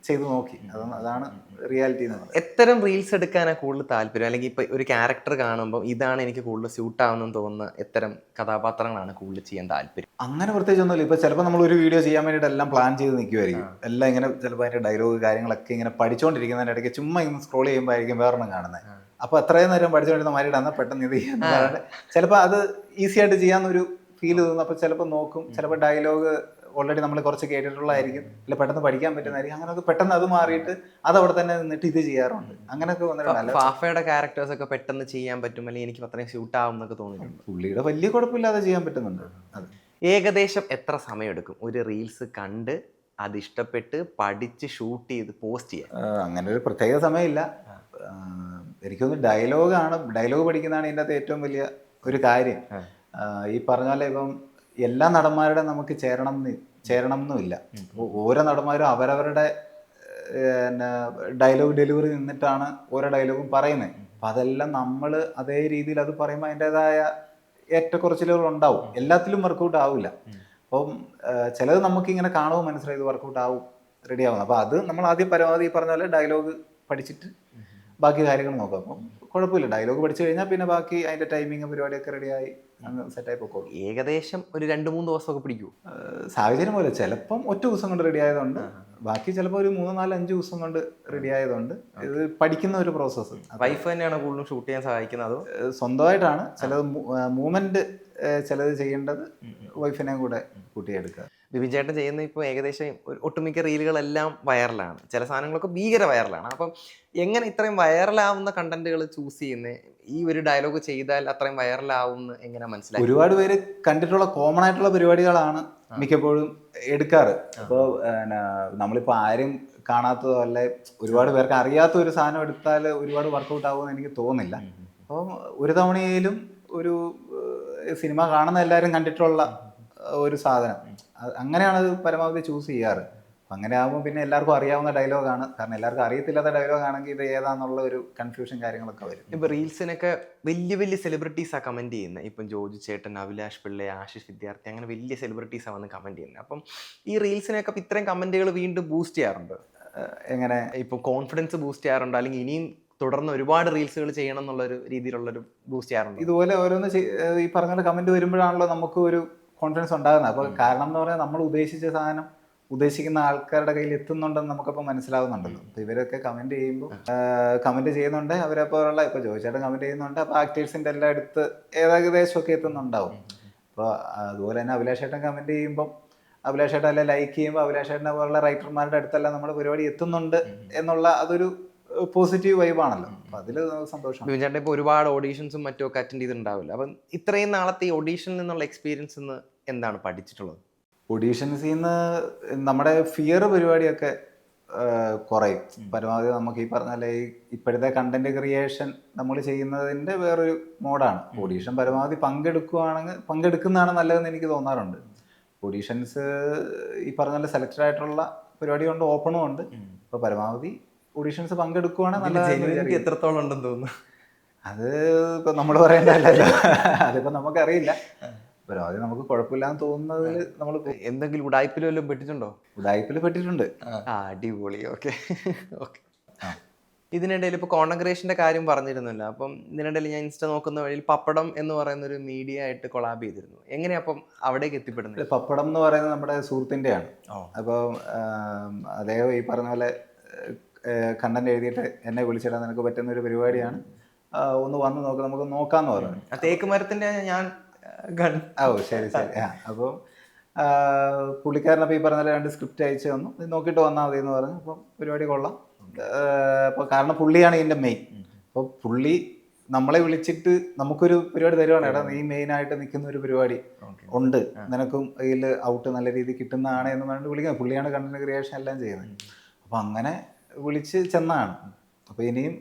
ചെയ്തു നോക്കി. അതാണ് റിയാലിറ്റി എന്ന് പറയുന്നത്. എത്തരം റീൽസ് എടുക്കാനാണ് കൂടുതൽ താല്പര്യം? അല്ലെങ്കിൽ ഇപ്പൊ ഒരു ക്യാരക്ടർ കാണുമ്പോൾ ഇതാണ് എനിക്ക് കൂടുതൽ സ്യൂട്ട് ആവുന്നെന്ന് തോന്നുന്ന എത്തരം കഥാപാത്രങ്ങളാണ് കൂടുതൽ ചെയ്യാൻ താല്പര്യം? അങ്ങനെ പ്രത്യേകിച്ചൊന്നുമില്ല. ഇപ്പൊ ചിലപ്പോൾ നമ്മൾ ഒരു വീഡിയോ ചെയ്യാൻ വേണ്ടിയിട്ട് എല്ലാം പ്ലാൻ ചെയ്ത് നിൽക്കുമായിരിക്കും. എല്ലാം ഇങ്ങനെ ചിലപ്പോൾ അതിന്റെ ഡയലോഗ് കാര്യങ്ങളൊക്കെ ഇങ്ങനെ പഠിച്ചുകൊണ്ടിരിക്കുന്നതിന്റെ ഇടയ്ക്ക് ചുമ്മാ ഇങ്ങനെ സ്ക്രോൾ ചെയ്യുമ്പോൾ ആയിരിക്കും വേറൊന്നും കാണുന്നത്. അപ്പൊ അത്രയും നേരം പഠിച്ചുകൊണ്ടിരുന്ന മാരിയുടെ എന്നാൽ പെട്ടെന്ന് ഇത് ചെയ്യാൻ ചിലപ്പോൾ അത് ഈസി ആയിട്ട് ചെയ്യാന്നൊരു ഫീൽ തോന്നും. അപ്പോൾ ചിലപ്പോൾ നോക്കും, ചിലപ്പോൾ ഡയലോഗ് ഓൾറെഡി നമ്മൾ കുറച്ച് കേട്ടിട്ടുള്ളതായിരിക്കും, ഇല്ല പെട്ടെന്ന് പഠിക്കാൻ പറ്റുന്നതായിരിക്കും. അങ്ങനെയൊക്കെ പെട്ടെന്ന് അത് മാറിയിട്ട് അത് അവിടെ തന്നെ നിന്നിട്ട് ഇത് ചെയ്യാറുണ്ട്. അങ്ങനെയൊക്കെ വന്നിട്ടുണ്ട്. ഫാഫയുടെ ക്യാരക്ടേഴ്സ് ഒക്കെ പെട്ടെന്ന് ചെയ്യാൻ പറ്റും, അല്ലെങ്കിൽ എനിക്ക് അത്രയും സ്യൂട്ട് ആവും എന്നൊക്കെ തോന്നിയിട്ടുണ്ട്. പുള്ളിയുടെ വലിയ കുഴപ്പമില്ലാതെ ചെയ്യാൻ പറ്റുന്നുണ്ട്. അത് ഏകദേശം എത്ര സമയം എടുക്കും ഒരു റീൽസ് കണ്ട് അത് ഇഷ്ടപ്പെട്ട് പഠിച്ച് ഷൂട്ട് ചെയ്ത് പോസ്റ്റ് ചെയ്യാൻ? അങ്ങനെ ഒരു പ്രത്യേക സമയമില്ല. എനിക്കൊന്ന് ഡയലോഗ് പഠിക്കുന്നതാണ് ഇതിൻ്റെ അകത്ത് ഏറ്റവും വലിയ ഒരു കാര്യം. ഈ പറഞ്ഞാലേ ഇപ്പം എല്ലാ നടന്മാരുടെ നമുക്ക് ചേരണം എന്നുമില്ല. ഓരോ നടന്മാരും അവരവരുടെ ഡയലോഗ് ഡെലിവറി നിന്നിട്ടാണ് ഓരോ ഡയലോഗും പറയുന്നത്. അപ്പം അതെല്ലാം നമ്മൾ അതേ രീതിയിൽ അത് പറയുമ്പോൾ അതിൻ്റെതായ ഏറ്റക്കുറച്ചിലുകൾ ഉണ്ടാവും. എല്ലാത്തിലും വർക്കൗട്ട് ആവില്ല. അപ്പം ചിലത് നമുക്കിങ്ങനെ കാണുമ്പോൾ മനസ്സിലായി ഇത് വർക്കൗട്ട് ആവും, റെഡി ആവും. അപ്പോൾ അത് നമ്മൾ ആദ്യം പരമാവധി ഈ പറഞ്ഞ പോലെ ഡയലോഗ് പഠിച്ചിട്ട് ബാക്കി കാര്യങ്ങൾ നോക്കാം. അപ്പം കുഴപ്പമില്ല. ഡയലോഗ് പഠിച്ചു കഴിഞ്ഞാൽ പിന്നെ ബാക്കി അതിൻ്റെ ടൈമിങ് പരിപാടിയൊക്കെ റെഡിയായി അങ്ങ് സെറ്റായി പോയിക്കോളും. ഏകദേശം ഒരു 2-3 ദിവസമൊക്കെ പിടിക്കൂ സാഹചര്യം പോലെ. ചിലപ്പം ഒറ്റ ദിവസം കൊണ്ട് റെഡി ആയതുകൊണ്ട്, ബാക്കി ചിലപ്പോൾ ഒരു 3-4-5 ദിവസം കൊണ്ട് റെഡി ആയതുകൊണ്ട് ഇത് പഠിക്കുന്ന ഒരു പ്രോസസ്സ്. വൈഫ് തന്നെയാണ് കൂടുതലും ഷൂട്ട് ചെയ്യാൻ സഹായിക്കുന്നത്? സ്വന്തമായിട്ടാണ്. ചിലത് മൂവ്മെന്റ് ചിലത് ചെയ്യേണ്ടത് വൈഫിനെയും കൂടെ കൂട്ടിയെടുക്കുക. ബിബിൻ ചേട്ടൻ ചെയ്യുന്ന ഇപ്പോൾ ഏകദേശം ഒട്ടുമിക്ക റീലുകളെല്ലാം വൈറലാണ്, ചില സാധനങ്ങളൊക്കെ ഭീകര വൈറലാണ്. അപ്പം എങ്ങനെ ഇത്രയും വൈറലാവുന്ന കണ്ടന്റുകൾ ചൂസ് ചെയ്യുന്നത്? ഈ ഒരു ഡയലോഗ് ചെയ്താൽ അത്രയും വൈറലാവുമെന്ന് എങ്ങനെ മനസ്സിലായി? ഒരുപാട് പേര് കണ്ടിട്ടുള്ള കോമൺ ആയിട്ടുള്ള പരിപാടികളാണ് മിക്കപ്പോഴും എടുക്കാറ്. അപ്പോൾ നമ്മളിപ്പോൾ ആരും കാണാത്തതോ അല്ലെ ഒരുപാട് പേർക്ക് അറിയാത്ത ഒരു സാധനം എടുത്താൽ ഒരുപാട് വർക്കൗട്ട് ആകുമെന്ന് എനിക്ക് തോന്നുന്നില്ല. അപ്പം ഒരു തവണയിലും ഒരു സിനിമ കാണുന്ന എല്ലാവരും കണ്ടിട്ടുള്ള ഒരു സാധനം, അങ്ങനെയാണ് അത് പരമാവധി ചൂസ് ചെയ്യാറ്. അങ്ങനെ ആകുമ്പോൾ പിന്നെ എല്ലാവർക്കും അറിയാവുന്ന ഡയലോഗാണ്. കാരണം എല്ലാവർക്കും അറിയത്തില്ലാത്ത ഡയലോഗാണെങ്കിൽ ഇത് ഏതാന്നുള്ള ഒരു കൺഫ്യൂഷൻ കാര്യങ്ങളൊക്കെ വരും. ഇപ്പം റീൽസിനൊക്കെ വലിയ വലിയ സെലിബ്രിറ്റീസാണ് കമൻറ്റ് ചെയ്യുന്നത്. ഇപ്പം ജോജു ചേട്ടൻ, അഭിലാഷ് പിള്ളை, ആശിഷ് വിദ്യാർത്ഥി, അങ്ങനെ വലിയ സെലിബ്രിറ്റീസാണ് വന്ന് കമൻറ്റ് ചെയ്യുന്നത്. അപ്പം ഈ റീൽസിനൊക്കെ ഇത്രയും കമൻറ്റുകൾ വീണ്ടും ബൂസ്റ്റ് ചെയ്യാറുണ്ട്? എങ്ങനെ ഇപ്പം കോൺഫിഡൻസ് ബൂസ്റ്റ് ചെയ്യാറുണ്ട്, അല്ലെങ്കിൽ ഇനിയും തുടർന്ന് ഒരുപാട് റീൽസുകൾ ചെയ്യണം എന്നുള്ളൊരു രീതിയിലുള്ളൊരു ബൂസ്റ്റ് ചെയ്യാറുണ്ട്? ഇതുപോലെ ഓരോന്ന് ഈ പറഞ്ഞ കമൻറ്റ് വരുമ്പോഴാണല്ലോ നമുക്ക് ഒരു കോൺഫിഡൻസ് ഉണ്ടാകുന്നത്. അപ്പോൾ കാരണം എന്ന് പറഞ്ഞാൽ നമ്മൾ ഉദ്ദേശിച്ച സാധനം ഉദ്ദേശിക്കുന്ന ആൾക്കാരുടെ കയ്യിൽ എത്തുന്നുണ്ടെന്ന് നമുക്കപ്പോൾ മനസ്സിലാവുന്നുണ്ടല്ലോ. അപ്പോൾ ഇവരൊക്കെ കമൻറ്റ് ചെയ്യുമ്പോൾ കമൻറ്റ് ചെയ്യുന്നുണ്ട്, അവരെപ്പോലുള്ള ഇപ്പോൾ ചോദിച്ചായിട്ട് കമൻറ്റ് ചെയ്യുന്നുണ്ട്. അപ്പോൾ ആക്ടേഴ്സിൻ്റെ എല്ലാം അടുത്ത് ഏകദേശമൊക്കെ എത്തുന്നുണ്ടാവും. അപ്പോൾ അതുപോലെ തന്നെ അഭിലാഷേട്ടൻ കമൻറ്റ് ചെയ്യുമ്പം അഭിലാഷേട്ടൻ എല്ലാം ലൈക്ക് ചെയ്യുമ്പോൾ അഭിലാഷേട്ടനെ പോലുള്ള റൈറ്റർമാരുടെ അടുത്തെല്ലാം നമ്മുടെ പരിപാടി എത്തുന്നുണ്ട് എന്നുള്ള അതൊരു പോസിറ്റീവ് വൈബാണല്ലോ. അപ്പം അതിൽ സന്തോഷം. ബിബിൻ ചേട്ടൻ ഇപ്പോൾ ഒരുപാട് ഓഡീഷൻസും മറ്റും ഒക്കെ അറ്റൻഡ് ചെയ്തിട്ടുണ്ടാവില്ല. അപ്പം ഇത്രയും നാളത്തെ ഈ ഓഡീഷനിൽ നിന്നുള്ള എക്സ്പീരിയൻസ് നിന്ന് എന്താണ് പഠിച്ചിട്ടുള്ളത്? ഓഡീഷൻസിൽ നിന്ന് നമ്മുടെ ഫിയർ പരിപാടിയൊക്കെ കുറയും. പരമാവധി നമുക്ക് ഈ പറഞ്ഞാൽ ഇപ്പോഴത്തെ കണ്ടന്റ് ക്രിയേഷൻ നമ്മൾ ചെയ്യുന്നതിൻ്റെ വേറൊരു മോഡാണ്. ഓഡീഷൻ പരമാവധി പങ്കെടുക്കുന്നതാണ് നല്ലതെന്ന് എനിക്ക് തോന്നാറുണ്ട്. ഓഡീഷൻസ് ഈ പറഞ്ഞ സെലക്റ്റഡ് ആയിട്ടുള്ള പരിപാടി കൊണ്ട് ഓപ്പണും ഉണ്ട്. അപ്പോൾ പരമാവധി ഓഡീഷൻസ് പങ്കെടുക്കുവാണെങ്കിൽ നല്ലതായിരിക്കും. എത്രത്തോളം ഉണ്ടെന്ന് തോന്നുന്നു? അത് ഇപ്പം നമ്മൾ പറയേണ്ടതല്ലോ, അതിപ്പോൾ നമുക്കറിയില്ല. പരമാവധി നമുക്ക് കുഴപ്പമില്ലാന്ന് തോന്നുന്നതിൽ നമ്മൾ എന്തെങ്കിലും ഉടായ്പിലും പെട്ടിട്ടുണ്ടോ? ഉടായ്പിൽ പെട്ടിട്ടുണ്ട്. അടിപൊളി. Okay okay. ഇതിനിടയിൽ ഇപ്പോൾ കോണ്ടന്റ് ക്രിയേഷൻ്റെ കാര്യം പറഞ്ഞിരുന്നല്ലോ. അപ്പം ഇതിനിടയിൽ ഞാൻ ഇൻസ്റ്റ നോക്കുന്ന വഴിയിൽ പപ്പടം എന്ന് പറയുന്ന ഒരു മീഡിയ ആയിട്ട് കൊളാബ് ചെയ്തിരുന്നു. എങ്ങനെയാ അപ്പം അവിടേക്ക് എത്തിപ്പെടുന്നത്? പപ്പടം എന്ന് പറയുന്നത് നമ്മുടെ സുഹൃത്തിൻ്റെയാണ്. അപ്പോൾ അദ്ദേഹം ഈ പറഞ്ഞ പോലെ കണ്ടന്റ് എഴുതിയിട്ട് എന്നെ വിളിച്ചിടാൻ നിനക്ക് പറ്റുന്ന ഒരു പരിപാടിയാണ്, ഒന്ന് വന്ന് നോക്ക്, നമുക്ക് നോക്കാമെന്ന് പറഞ്ഞു. തേക്ക് മരത്തിൻ്റെ ഞാൻ ശരി ശരി. അപ്പോൾ പുള്ളിക്കാരനപ്പോൾ ഈ പറഞ്ഞ 2 സ്ക്രിപ്റ്റ് അയച്ചു തന്നു, നോക്കിയിട്ട് വന്നാൽ മതി എന്ന് പറഞ്ഞു. അപ്പം പരിപാടി കൊള്ളാം. അപ്പോൾ കാരണം പുള്ളിയാണ് ഇതിൻ്റെ മെയിൻ. അപ്പോൾ പുള്ളി നമ്മളെ വിളിച്ചിട്ട് നമുക്കൊരു പരിപാടി തരുവാണ്, എടാ നീ മെയിനായിട്ട് നിൽക്കുന്ന ഒരു പരിപാടി ഉണ്ട്, നിനക്കും ഇതിൽ ഔട്ട് നല്ല രീതിയിൽ കിട്ടുന്നതാണ് എന്ന് പറഞ്ഞിട്ട് വിളിക്കുന്നത്. പുള്ളിയാണ് കണ്ടന്റ് ക്രിയേഷൻ എല്ലാം ചെയ്യുന്നത്. അപ്പോൾ അങ്ങനെ വിളിച്ച് ചെന്നാണ്. അപ്പോൾ ഇനിയും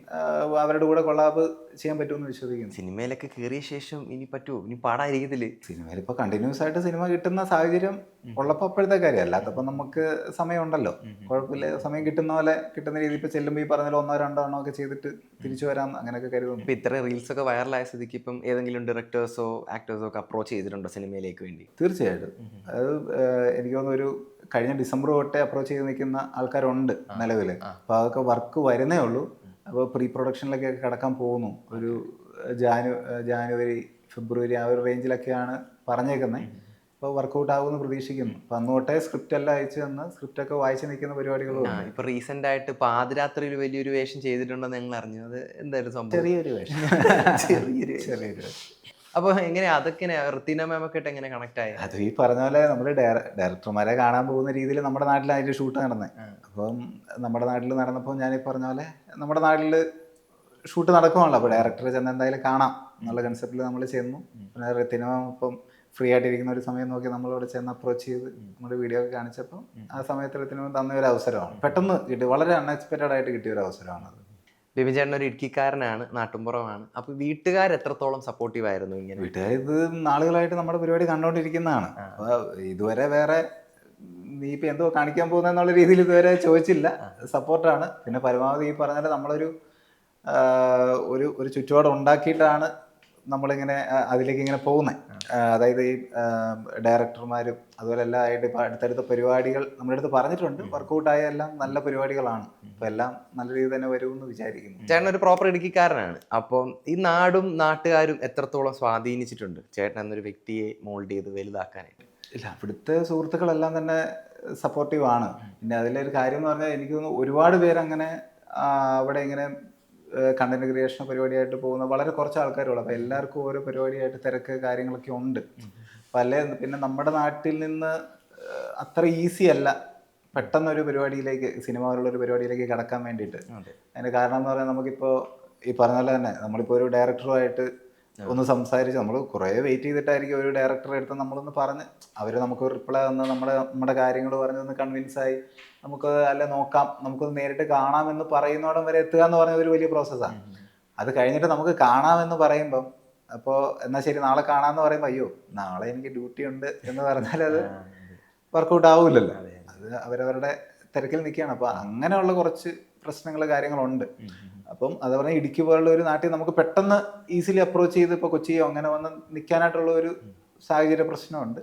അവരുടെ കൂടെ കൊളാബ് ചെയ്യാൻ പറ്റുമെന്ന് വിശ്വസിക്കുന്നു. സിനിമയിലൊക്കെ കയറിയ ശേഷം ഇനി പറ്റുമോ? ഇനി പാടായിരിക്കത്തില്ലേ? സിനിമയിൽ ഇപ്പോൾ കണ്ടിന്യൂസ് ആയിട്ട് സിനിമ കിട്ടുന്ന സാഹചര്യം ഉള്ളപ്പോൾ അപ്പോഴത്തെ കാര്യം, അല്ലാത്തപ്പോൾ നമുക്ക് സമയമുണ്ടല്ലോ, കുഴപ്പമില്ല. സമയം കിട്ടുന്ന പോലെ കിട്ടുന്ന രീതിയിൽ ഇപ്പോൾ ചെല്ലുമ്പോൾ ഈ പറഞ്ഞാൽ 1-2 എണ്ണം ഒക്കെ ചെയ്തിട്ട് തിരിച്ചു വരാം, അങ്ങനെയൊക്കെ കരുതുന്നു. ഇപ്പം ഇത്രയും റീൽസൊക്കെ വൈറലായ സ്ഥിതിക്ക് ഇപ്പം ഏതെങ്കിലും ഡയറക്ടേഴ്സോ ആക്ടേഴ്സോ ഒക്കെ അപ്രോച്ച് ചെയ്തിട്ടുണ്ടോ സിനിമയിലേക്ക് വേണ്ടി? തീർച്ചയായിട്ടും. അത് എനിക്ക് തോന്നുന്നു ഒരു കഴിഞ്ഞ ഡിസംബർ തൊട്ടേ അപ്രോച്ച് ചെയ്ത് നിൽക്കുന്ന ആൾക്കാരുണ്ട് നിലവിൽ. അപ്പോൾ അതൊക്കെ വർക്ക് വരുന്നേ ഉള്ളൂ. അപ്പോൾ പ്രീ പ്രൊഡക്ഷനിലൊക്കെ കിടക്കാൻ പോകുന്നു. ഒരു ജാനുവരി ഫെബ്രുവരി ആ ഒരു റേഞ്ചിലൊക്കെയാണ് പറഞ്ഞേക്കുന്നത്. അപ്പോൾ വർക്കൗട്ട് ആകുമെന്ന് പ്രതീക്ഷിക്കുന്നു. അപ്പോൾ അന്ന് തൊട്ടേ സ്ക്രിപ്റ്റ് എല്ലാം അയച്ചു തന്ന് സ്ക്രിപ്റ്റൊക്കെ വായിച്ച് നിൽക്കുന്ന പരിപാടികളും. ഇപ്പോൾ റീസെൻ്റ് ആയിട്ട് പാതിരാത്രിയിൽ വലിയൊരു വേഷം ചെയ്തിട്ടുണ്ടെന്ന് ഞങ്ങൾ അറിഞ്ഞു. അത് എന്തായാലും സംഭവം? ചെറിയൊരു വേഷം. ചെറിയൊരു അപ്പോൾ എങ്ങനെയാ അതൊക്കെ ഋത്തിന മാമൊക്കെ ആയിട്ട് എങ്ങനെ കണക്ട് ആയത്? അത് ഈ പറഞ്ഞ പോലെ നമ്മൾ ഡയറക്ടർമാരെ കാണാൻ പോകുന്ന രീതിയിൽ നമ്മുടെ നാട്ടിൽ അതിൻ്റെ ഷൂട്ട് നടന്നത്. അപ്പം നമ്മുടെ നാട്ടിൽ നടന്നപ്പോൾ ഞാൻ ഈ പറഞ്ഞ പോലെ നമ്മുടെ നാട്ടിൽ ഷൂട്ട് നടക്കുവാണല്ലോ. അപ്പോൾ ഡയറക്ടറെ ചെന്ന് എന്തായാലും കാണാം എന്നുള്ള കൺസെപ്റ്റിൽ നമ്മൾ ചെന്നു. പിന്നെ ഋത്തിന മാം ഇപ്പം ഫ്രീ ആയിട്ടിരിക്കുന്ന ഒരു സമയം നോക്കി നമ്മളോട് ചെന്ന് അപ്രോച്ച് ചെയ്ത് നമ്മുടെ വീഡിയോ ഒക്കെ കാണിച്ചപ്പോൾ ആ സമയത്ത് ഋത്തിന മാം തന്ന ഒരു അവസരമാണ്. പെട്ടെന്ന് കിട്ടി, വളരെ അൺഎക്സ്പെക്റ്റഡ് ആയിട്ട് കിട്ടിയ ഒരു അവസരമാണത്. ബിബിൻ ചേട്ടൻ ഒരു ഇടുക്കിക്കാരനാണ്, നാട്ടുമ്പുറമാണ്. അപ്പോൾ വീട്ടുകാർ എത്രത്തോളം സപ്പോർട്ടീവ് ആയിരുന്നു? ഇങ്ങനെ വീട്ടുകാർ ഇത് നാളുകളായിട്ട് നമ്മുടെ പരിപാടി കണ്ടുകൊണ്ടിരിക്കുന്നതാണ്. അപ്പോൾ ഇതുവരെ വേറെ നീ ഇപ്പം എന്തോ കാണിക്കാൻ പോകുന്ന എന്നുള്ള രീതിയിൽ ഇതുവരെ ചോദിച്ചില്ല. സപ്പോർട്ടാണ്. പിന്നെ പരമാവധി ഈ പറഞ്ഞാൽ നമ്മളൊരു ഒരു ചുറ്റുപാട് ഉണ്ടാക്കിയിട്ടാണ് നമ്മളിങ്ങനെ അതിലേക്ക് ഇങ്ങനെ പോകുന്നത്. അതായത് ഈ ഡയറക്ടർമാരും അതുപോലെ എല്ലാം ആയിട്ട് ഇപ്പോൾ അടുത്തടുത്ത പരിപാടികൾ നമ്മുടെ അടുത്ത് പറഞ്ഞിട്ടുണ്ട്. വർക്കൗട്ടായ എല്ലാം നല്ല പരിപാടികളാണ്. അപ്പോൾ എല്ലാം നല്ല രീതിയിൽ തന്നെ വരുമെന്ന് വിചാരിക്കുന്നു. ചേട്ടൻ ഒരു പ്രോപ്പർ ഇടുക്കിക്കാരനാണ്. അപ്പം ഈ നാടും നാട്ടുകാരും എത്രത്തോളം സ്വാധീനിച്ചിട്ടുണ്ട് ചേട്ടൻ എന്നൊരു വ്യക്തിയെ മോൾഡ് ചെയ്ത് വലുതാക്കാനായിട്ട്? ഇല്ല, അവിടുത്തെ സുഹൃത്തുക്കളെല്ലാം തന്നെ സപ്പോർട്ടീവ് ആണ്. പിന്നെ അതിലൊരു കാര്യം എന്ന് പറഞ്ഞാൽ എനിക്ക് തോന്നുന്നു ഒരുപാട് പേരങ്ങനെ അവിടെ ഇങ്ങനെ കണ്ടന്റ് ക്രിയേഷൻ പരിപാടിയായിട്ട് പോകുന്ന വളരെ കുറച്ച് ആൾക്കാരുള്ളൂ. അപ്പോൾ എല്ലാവർക്കും ഓരോ പരിപാടിയായിട്ട് തിരക്ക് കാര്യങ്ങളൊക്കെ ഉണ്ട്. പിന്നെ നമ്മുടെ നാട്ടിൽ നിന്ന് അത്ര ഈസി അല്ല പെട്ടെന്നൊരു പരിപാടിയിലേക്ക്, സിനിമയിലുള്ളൊരു പരിപാടിയിലേക്ക് കടക്കാൻ വേണ്ടിയിട്ട്. അതിന് കാരണം എന്ന് പറഞ്ഞാൽ നമുക്കിപ്പോൾ ഈ പറഞ്ഞ പോലെ തന്നെ നമ്മളിപ്പോൾ ഒരു ഡയറക്ടറുമായിട്ട് ഒന്ന് സംസാരിച്ച് നമ്മൾ കുറേ വെയിറ്റ് ചെയ്തിട്ടായിരിക്കും ഒരു ഡയറക്ടറെ അടുത്ത് നമ്മളൊന്ന് പറഞ്ഞ് അവർ നമുക്ക് റിപ്ലൈ തന്ന് നമ്മുടെ കാര്യങ്ങൾ പറഞ്ഞൊന്ന് കൺവിൻസായി നമുക്ക് അല്ല നോക്കാം, നമുക്കൊന്ന് നേരിട്ട് കാണാമെന്ന് പറയുന്നോടം വരെ എത്തുക എന്ന് പറഞ്ഞ ഒരു വലിയ പ്രോസസ്സാണ്. അത് കഴിഞ്ഞിട്ട് നമുക്ക് കാണാമെന്ന് പറയുമ്പം അപ്പോൾ എന്നാൽ ശരി നാളെ കാണാമെന്ന് പറയുമ്പോൾ അയ്യോ നാളെ എനിക്ക് ഡ്യൂട്ടി ഉണ്ട് എന്ന് പറഞ്ഞാൽ അത് വർക്കൗട്ട് ആവില്ലല്ലോ. അത് അവരവരുടെ തിരക്കിൽ നിൽക്കുകയാണ്. അപ്പോൾ അങ്ങനെയുള്ള കുറച്ച് പ്രശ്നങ്ങൾ കാര്യങ്ങളുണ്ട്. അപ്പം അത് പറഞ്ഞാൽ ഇടുക്കി പോലുള്ള ഒരു നാട്ടിൽ നമുക്ക് പെട്ടെന്ന് ഈസിലി അപ്രോച്ച് ചെയ്ത് ഇപ്പോൾ കൊച്ചിയോ അങ്ങനെ വന്ന് നിൽക്കാനായിട്ടുള്ള ഒരു സാഹചര്യ പ്രശ്നമുണ്ട്.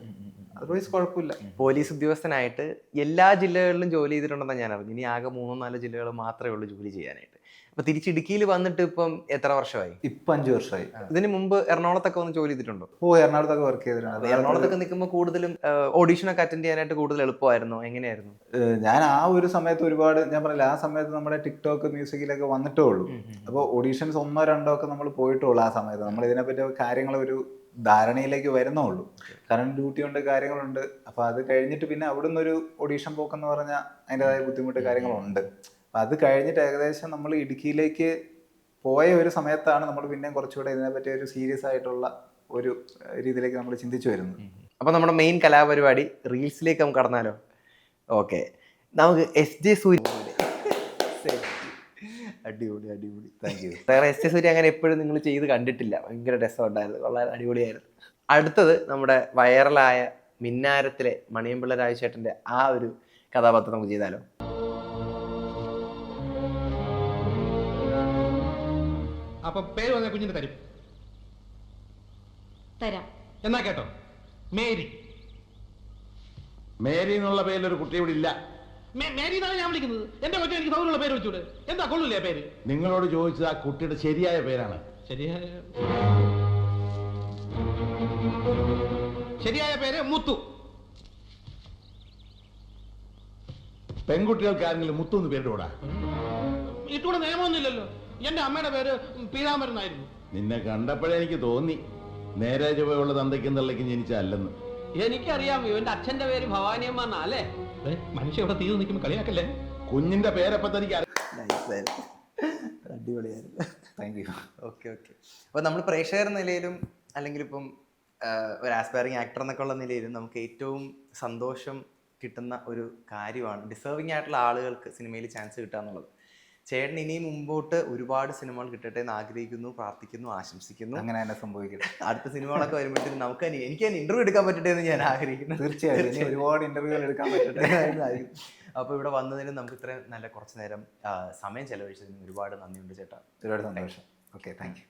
അതർവൈസ് കുഴപ്പമില്ല. പോലീസ് ഉദ്യോഗസ്ഥനായിട്ട് എല്ലാ ജില്ലകളിലും ജോലി ചെയ്തിട്ടുണ്ടെന്ന് ഞാൻ അറിഞ്ഞു. ഇനി ആകെ 3-4 ജില്ലകൾ മാത്രമേ ഉള്ളൂ ജോലി ചെയ്യാനായിട്ട്. അപ്പൊ തിരിച്ച് ഇടുക്കിയിൽ വന്നിട്ട് ഇപ്പം എത്ര വർഷമായി? ഇപ്പം 5 വർഷമായി. ഇതിന് മുമ്പ് എറണാകുളത്തൊക്കെ ഒന്ന് ജോലി ചെയ്തിട്ടുണ്ടോ? എറണാകുളത്തൊക്കെ വർക്ക് ചെയ്തിട്ടുണ്ട്. എറണാകുളത്തൊക്കെ നിൽക്കുമ്പോൾ കൂടുതലും ഓഡീഷനൊക്കെ അറ്റൻഡ് ചെയ്യാനായിട്ട് കൂടുതൽ എളുപ്പമായിരുന്നു? എങ്ങനെയായിരുന്നു? ഞാൻ ആ ഒരു സമയത്ത് ഒരുപാട് ഞാൻ പറഞ്ഞില്ല, ആ സമയത്ത് നമ്മുടെ ടിക്ടോക്ക് മ്യൂസിക്കിലൊക്കെ വന്നിട്ടേ ഉള്ളൂ. അപ്പോൾ ഓഡീഷൻസ് 1-2 ഒക്കെ നമ്മൾ പോയിട്ടുള്ളൂ. ആ സമയത്ത് നമ്മൾ ഇതിനെപ്പറ്റി കാര്യങ്ങൾ ഒരു ധാരണയിലേക്ക് വരുന്നുള്ളൂ. കാരണം ഡ്യൂട്ടി ഉണ്ട്, കാര്യങ്ങളുണ്ട്. അപ്പോൾ അത് കഴിഞ്ഞിട്ട് പിന്നെ അവിടുന്ന് ഒരു ഓഡീഷൻ പോക്കെന്ന് പറഞ്ഞാൽ അതിൻ്റെതായ ബുദ്ധിമുട്ട് കാര്യങ്ങളുണ്ട്. അപ്പം അത് കഴിഞ്ഞിട്ട് ഏകദേശം നമ്മൾ ഇടുക്കിയിലേക്ക് പോയ ഒരു സമയത്താണ് നമ്മൾ പിന്നെയും കുറച്ചുകൂടെ ഇതിനെപ്പറ്റി ഒരു സീരിയസ് ആയിട്ടുള്ള ഒരു രീതിയിലേക്ക് നമ്മൾ ചിന്തിച്ചു വരുന്നത്. അപ്പോൾ നമ്മുടെ മെയിൻ കലാപരിപാടി റീൽസിലേക്ക് നമുക്ക് കടന്നാലോ? ഓക്കെ, നമുക്ക് SJ സൂര്യ. അടിപൊളി അടിപൊളി, താങ്ക് യു. വേറെ SJ സൂര്യ അങ്ങനെ എപ്പോഴും നിങ്ങൾ ചെയ്ത് കണ്ടിട്ടില്ല. ഭയങ്കര രസമുണ്ടായിരുന്നു, വളരെ അടിപൊളിയായിരുന്നു. അടുത്തത് നമ്മുടെ വൈറലായ മിന്നാരത്തിലെ മണിയമ്പിള്ള രാജശേട്ടൻ്റെ ആ ഒരു കഥാപാത്രം നമുക്ക് ചെയ്താലോ? അപ്പൊ പേര് വന്ന കുഞ്ഞിന് തരും. തരാം. എന്നാ കേട്ടോ, മേരി. മേരി എന്നുള്ള പേരിലൊരു കുട്ടി ഇവിടെ ഇല്ല. മേരി എന്നാണ് ഞാൻ വിളിക്കുന്നത്. എന്റെ കൊച്ചു എനിക്ക് സൗകര്യമുള്ള പേര് വിളിച്ചൂടെ? എന്താ കൊള്ളൂലേ ആ പേര്? നിങ്ങളോട് ചോദിച്ചത് ആ കുട്ടിയുടെ ശരിയായ പേരാണ്. ശരിയായ പേര് മുത്തു. പെൺകുട്ടികൾക്ക് ആരെങ്കിലും മുത്തു എന്ന് പേരിടൂടാ. ഇട്ടൂടെ നിയമമൊന്നുമില്ലല്ലോ. എന്റെ അമ്മയുടെ പേര് പീതാംബരൻ ആയിരുന്നു. നിന്നെ കണ്ടപ്പോഴേ എനിക്ക് തോന്നി നേരെ ചുവയുള്ള തന്തയ്ക്കും തള്ളയ്ക്കും ജനിച്ചല്ലെന്ന്. എനിക്കറിയാം ഇവന്റെ അച്ഛന്റെ പേര് ഭവാനിയമ്മ എന്നാ അല്ലേ? മനുഷ്യ ഇവിടെ തീ നിൽക്കുമ്പോൾ കളിയാക്കല്ലേ. കുഞ്ഞിന്റെ പേരപ്പം തനിക്ക് അടിപൊളിയായിരുന്നു. Thank you. Okay okay. അപ്പോൾ നമ്മൾ പ്രേക്ഷകർ നിലയിലും അല്ലെങ്കിൽ ഇപ്പം ഒരു ആസ്പയറിങ് ആക്ടർ എന്നൊക്കെ ഉള്ള നിലയിലും നമുക്ക് ഏറ്റവും സന്തോഷം കിട്ടുന്ന ഒരു കാര്യമാണ് ഡിസേർവിംഗ് ആയിട്ടുള്ള ആളുകൾക്ക് സിനിമയിൽ ചാൻസ് കിട്ടുക എന്നുള്ളത്. ചേട്ടൻ ഇനിയും മുമ്പോട്ട് ഒരുപാട് സിനിമകൾ കിട്ടട്ടെ എന്ന് ആഗ്രഹിക്കുന്നു, പ്രാർത്ഥിക്കുന്നു, ആശംസിക്കുന്നു. അങ്ങനെ തന്നെ സംഭവിക്കട്ടെ. അടുത്ത സിനിമകളൊക്കെ വരുമ്പോഴത്തേക്കും നമുക്ക് എനിക്ക് ഇന്റർവ്യൂ എടുക്കാൻ പറ്റട്ടെ എന്ന് ഞാൻ ആഗ്രഹിക്കുന്നു. തീർച്ചയായും ഒരുപാട് ഇന്റർവ്യൂകൾ എടുക്കാൻ പറ്റട്ടെ. അപ്പോൾ ഇവിടെ വന്നതിന് നമുക്ക് ഇത്രയും നല്ല കുറച്ച് നേരം സമയം ചെലവഴിച്ചതിന് ഒരുപാട് നന്ദിയുണ്ട് ചേട്ടാ. ഒരുപാട് സന്തോഷം. Okay, thank you.